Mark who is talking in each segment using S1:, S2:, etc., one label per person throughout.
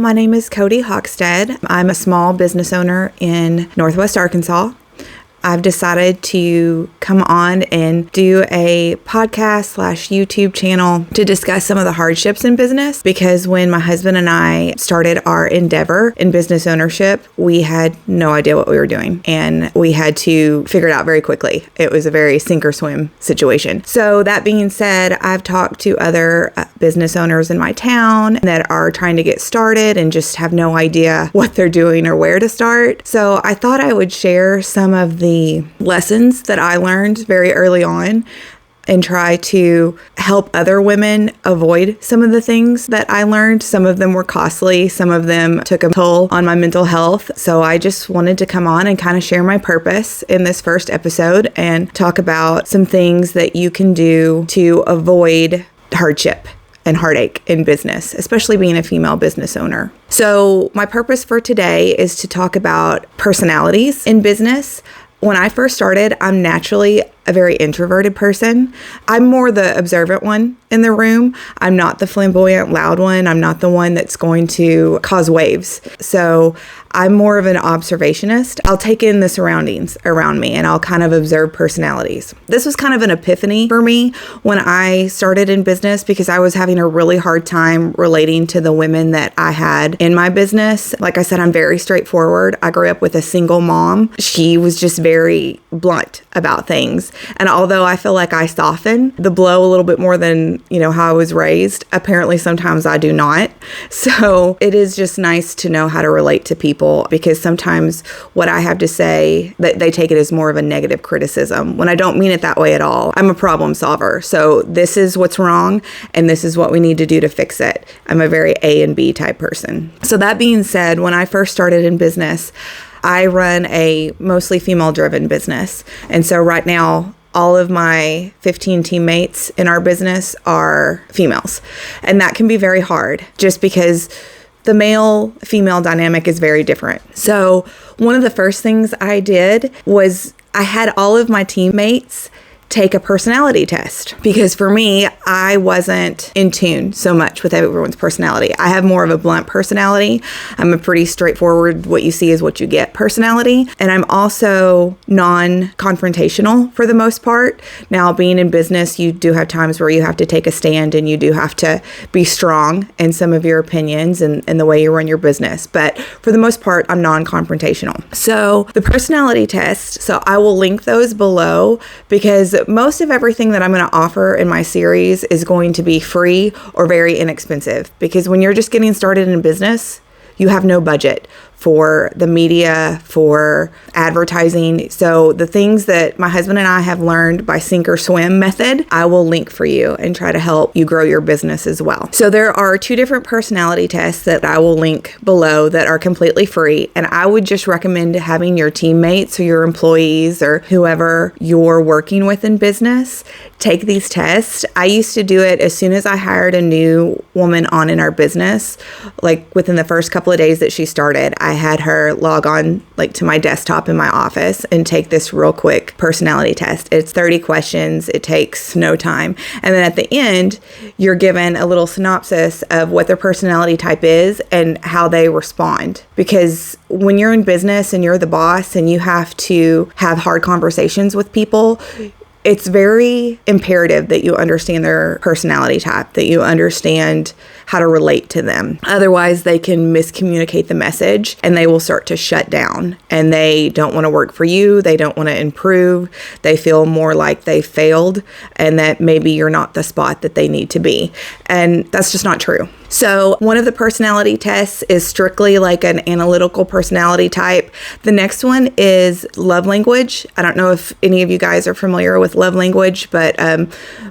S1: My name is Cody Hockstead. I'm a small business owner in Northwest Arkansas. I've decided to come on and do a podcast/YouTube channel to discuss some of the hardships in business, because when my husband and I started our endeavor in business ownership, we had no idea what we were doing, and we had to figure it out very quickly. It was a very sink or swim situation. So that being said, I've talked to other business owners in my town that are trying to get started and just have no idea what they're doing or where to start. So I thought I would share some of the lessons that I learned very early on and try to help other women avoid some of the things that I learned. Some of them were costly. Some of them took a toll on my mental health. So I just wanted to come on and kind of share my purpose in this first episode and talk about some things that you can do to avoid hardship and heartache in business, especially being a female business owner. So my purpose for today is to talk about personalities in business. When I first started, I'm naturally a very introverted person. I'm more the observant one in the room. I'm not the flamboyant, loud one. I'm not the one that's going to cause waves. So I'm more of an observationist. I'll take in the surroundings around me and I'll kind of observe personalities. This was kind of an epiphany for me when I started in business, because I was having a really hard time relating to the women that I had in my business. Like I said, I'm very straightforward. I grew up with a single mom. She was just very blunt about things. And although I feel like I soften the blow a little bit more than, how I was raised, apparently sometimes I do not. So it is just nice to know how to relate to people, because sometimes what I have to say, that they take it as more of a negative criticism when I don't mean it that way at all. I'm a problem solver. So this is what's wrong and this is what we need to do to fix it. I'm a very A and B type person. So that being said, when I first started in business, I run a mostly female-driven business. And so right now, all of my 15 teammates in our business are females. And that can be very hard just because the male-female dynamic is very different. So one of the first things I did was I had all of my teammates take a personality test, because for me, I wasn't in tune so much with everyone's personality. I have more of a blunt personality. I'm a pretty straightforward, what you see is what you get personality. And I'm also non-confrontational for the most part. Now, being in business, you do have times where you have to take a stand and you do have to be strong in some of your opinions and the way you run your business. But for the most part, I'm non-confrontational. So the personality test, so I will link those below, because most of everything that I'm going to offer in my series is going to be free or very inexpensive, because when you're just getting started in business, you have no budget for the media, for advertising. So the things that my husband and I have learned by sink or swim method, I will link for you and try to help you grow your business as well. So there are 2 different personality tests that I will link below that are completely free. And I would just recommend having your teammates or your employees or whoever you're working with in business take these tests. I used to do it as soon as I hired a new woman on in our business. Like within the first couple of days that she started, I had her log on to my desktop in my office and take this real quick personality test. It's 30 questions. It takes no time. And then at the end, you're given a little synopsis of what their personality type is and how they respond. Because when you're in business and you're the boss and you have to have hard conversations with people, it's very imperative that you understand their personality type, that you understand how to relate to them. Otherwise, they can miscommunicate the message and they will start to shut down, and they don't want to work for you. They don't want to improve. They feel more like they failed and that maybe you're not the spot that they need to be. And that's just not true. So one of the personality tests is strictly like an analytical personality type. The next one is love language. I don't know if any of you guys are familiar with love language, but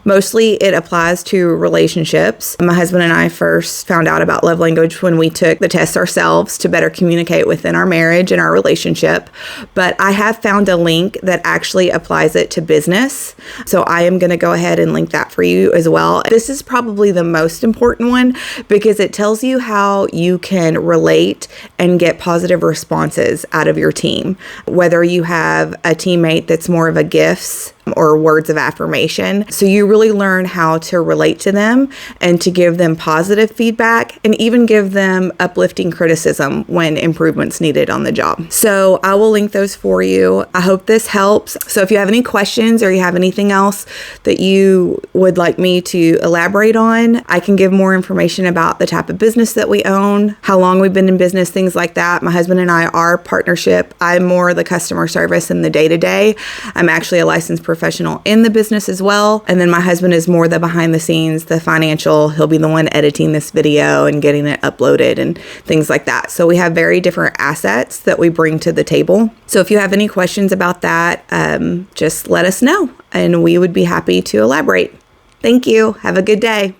S1: mostly it applies to relationships. My husband and I first found out about love language when we took the test ourselves to better communicate within our marriage and our relationship. But I have found a link that actually applies it to business. So I am going to go ahead and link that for you as well. This is probably the most important one, because it tells you how you can relate and get positive responses out of your team. Whether you have a teammate that's more of a gifts or words of affirmation. So you really learn how to relate to them and to give them positive feedback and even give them uplifting criticism when improvement's needed on the job. So I will link those for you. I hope this helps. So if you have any questions or you have anything else that you would like me to elaborate on, I can give more information about the type of business that we own, how long we've been in business, things like that. My husband and I are partnership. I'm more the customer service and the day-to-day. I'm actually a licensed professional in the business as well. And then my husband is more the behind the scenes, the financial. He'll be the one editing this video and getting it uploaded and things like that. So we have very different assets that we bring to the table. So if you have any questions about that, just let us know and we would be happy to elaborate. Thank you. Have a good day.